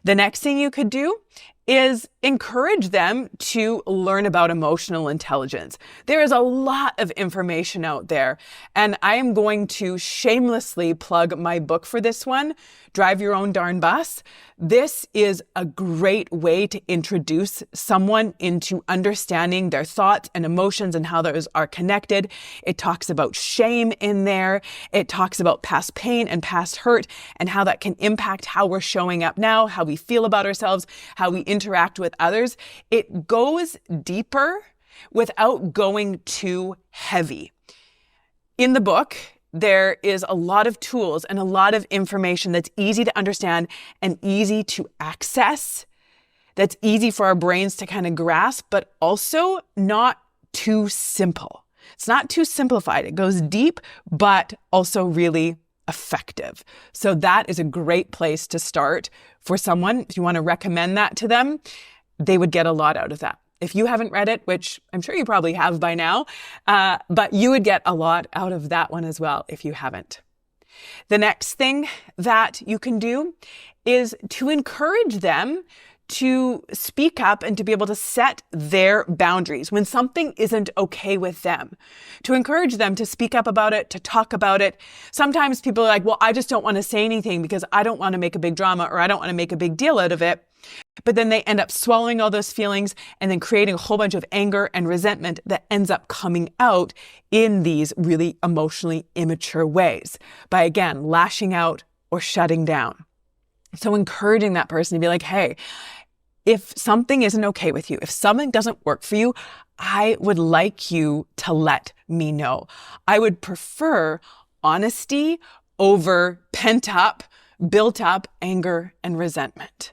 The next thing you could do is encourage them to learn about emotional intelligence. There is a lot of information out there, and I am going to shamelessly plug my book for this one, Drive Your Own Darn Bus. This is a great way to introduce someone into understanding their thoughts and emotions and how those are connected. It talks about shame in there. It talks about past pain and past hurt and how that can impact how we're showing up now, how we feel about ourselves, how we interact with others. It goes deeper without going too heavy. In the book, there is a lot of tools and a lot of information that's easy to understand and easy to access, that's easy for our brains to kind of grasp, but also not too simple. It's not too simplified. It goes deep, but also really effective. So that is a great place to start for someone. If you want to recommend that to them, they would get a lot out of that. If you haven't read it, which I'm sure you probably have by now, but you would get a lot out of that one as well if you haven't. The next thing that you can do is to encourage them to speak up and to be able to set their boundaries when something isn't okay with them, to encourage them to speak up about it, to talk about it. Sometimes people are like, well, I just don't want to say anything because I don't want to make a big drama or I don't want to make a big deal out of it. But then they end up swallowing all those feelings and then creating a whole bunch of anger and resentment that ends up coming out in these really emotionally immature ways by, again, lashing out or shutting down. So encouraging that person to be like, hey, if something isn't okay with you, if something doesn't work for you, I would like you to let me know. I would prefer honesty over pent up, built up anger and resentment.